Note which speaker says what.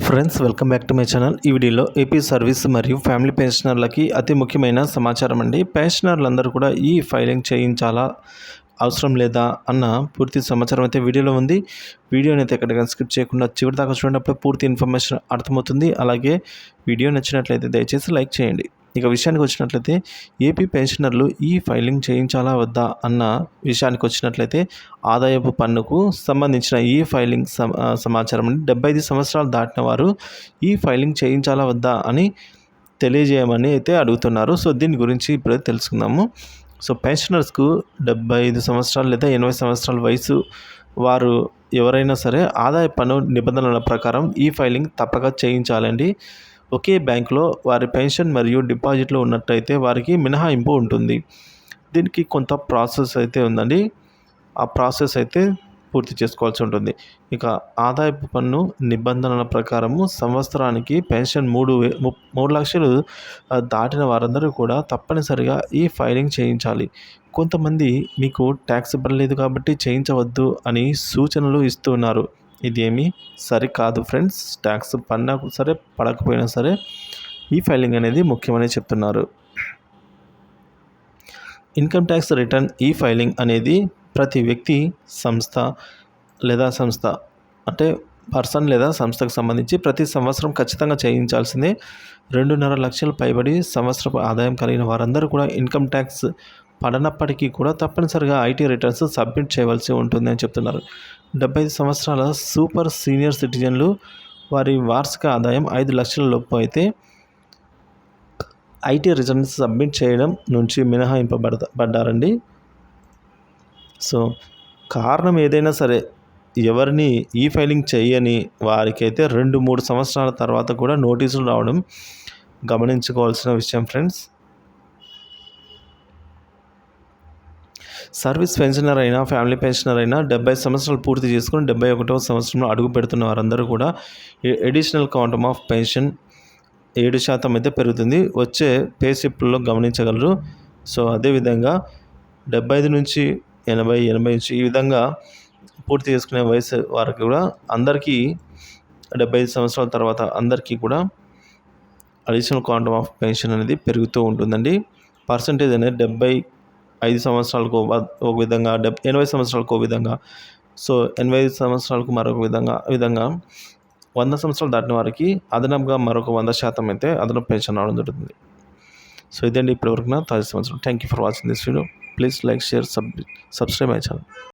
Speaker 1: Friends, welcome back to my channel. ఈ వీడియోలో AP service మరియు ఫ్యామిలీ పెన్షనర్లకి అతి ముఖ్యమైన సమాచారం అండి. పెన్షనర్లందరూ కూడా ఈ ఫైలింగ్ చేయించాలా, అవసరం లేదా అన్న పూర్తి సమాచారం అయితే వీడియోలో ఉంది. వీడియోని అయితే ఎక్కడికైనా స్కిప్ చేయకుండా చివరి దాకా చూడనప్పుడు పూర్తి ఇన్ఫర్మేషన్ అర్థమవుతుంది. అలాగే వీడియో నచ్చినట్లయితే దయచేసి లైక్ చేయండి. ఇక విషయానికి వచ్చినట్లయితే ఏపీ పెన్షనర్లు ఈ ఫైలింగ్ చేయించాలా వద్దా అన్న విషయానికి వచ్చినట్లయితే ఆదాయపు పన్నుకు సంబంధించిన ఈ ఫైలింగ్ సమాచారం 75 సంవత్సరాలు దాటిన వారు ఈ ఫైలింగ్ చేయించాలా వద్దా అని తెలియజేయమని అయితే అడుగుతున్నారు. సో దీని గురించి ఇప్పుడే తెలుసుకుందాము. సో పెన్షనర్స్కు 75 సంవత్సరాలు లేదా 80 సంవత్సరాల వయసు వారు ఎవరైనా సరే ఆదాయ పన్ను నిబంధనల ప్రకారం ఈ ఫైలింగ్ తప్పక చేయించాలండి. ఒకే బ్యాంకులో వారి పెన్షన్ మరియు డిపాజిట్లు ఉన్నట్టయితే వారికి మినహాయింపు ఉంటుంది. దీనికి కొంత ప్రాసెస్ అయితే ఉందండి. ఆ ప్రాసెస్ అయితే పూర్తి చేసుకోవాల్సి ఉంటుంది. ఇక ఆదాయపు పన్ను నిబంధనల ప్రకారము సంవత్సరానికి పెన్షన్ 3 లక్షలు దాటిన వారందరూ కూడా తప్పనిసరిగా ఈ ఫైలింగ్ చేయించాలి. కొంతమంది మీకు ట్యాక్స్ ఇవ్వలేదు కాబట్టి చేయించవద్దు అని సూచనలు ఇస్తున్నారు. ఇది ఏమీ సరికాదు ఫ్రెండ్స్. ట్యాక్స్ పడినా సరే పడకపోయినా సరే ఈ ఫైలింగ్ అనేది ముఖ్యమని చెప్తున్నారు. ఇన్కమ్ ట్యాక్స్ రిటర్న్ ఈ ఫైలింగ్ అనేది ప్రతి వ్యక్తి, సంస్థ అంటే పర్సన్ లేదా సంస్థకు సంబంధించి ప్రతి సంవత్సరం ఖచ్చితంగా చేయించాల్సిందే. 2.5 లక్షల పైబడి సంవత్సరపు ఆదాయం కలిగిన వారందరూ కూడా ఇన్కమ్ ట్యాక్స్ పడనప్పటికీ కూడా తప్పనిసరిగా ఐటీ రిటర్న్స్ సబ్మిట్ చేయవలసి ఉంటుంది అని చెప్తున్నారు. 75 సంవత్సరాల సూపర్ సీనియర్ సిటిజన్లు వారి వార్షిక ఆదాయం 5 లక్షల లోపు అయితే ఐటీ రిటర్న్స్ సబ్మిట్ చేయడం నుంచి మినహాయింపబడ్డారండి. సో కారణం ఏదైనా సరే ఎవరిని ఈ ఫైలింగ్ చేయని వారికైతే 2-3 సంవత్సరాల తర్వాత కూడా నోటీసులు రావడం గమనించుకోవాల్సిన విషయం ఫ్రెండ్స్. సర్వీస్ పెన్షనర్ అయినా, ఫ్యామిలీ పెన్షనర్ అయినా 70 సంవత్సరాలు పూర్తి చేసుకుని 71వ సంవత్సరంలో అడుగు పెడుతున్న వారందరూ కూడా అడిషనల్ క్వాంటమ్ ఆఫ్ పెన్షన్ 7% అయితే పెరుగుతుంది. వచ్చే పే స్లిప్లలో గమనించగలరు. సో అదేవిధంగా 75 నుంచి 80, 80 నుంచి ఈ విధంగా పూర్తి చేసుకునే వయసు వారికి కూడా అందరికీ 75 సంవత్సరాల తర్వాత అందరికీ కూడా అడిషనల్ క్వాంటమ్ ఆఫ్ పెన్షన్ అనేది పెరుగుతూ ఉంటుందండి. పర్సంటేజ్ అనేది 75 సంవత్సరాలకు ఒక విధంగా, 80 సంవత్సరాలకు ఒక విధంగా, సో 85 సంవత్సరాలకు మరొక విధంగా 100 సంవత్సరాలు దాటిన వారికి అదనంగా మరొక 100% అయితే అదనపు పెన్షన్ రావడం జరుగుతుంది. సో ఇదండి ఇప్పటివరకు నా తాజా సంవత్సరం. Thank you for watching this video. Please like, share, subscribe my channel.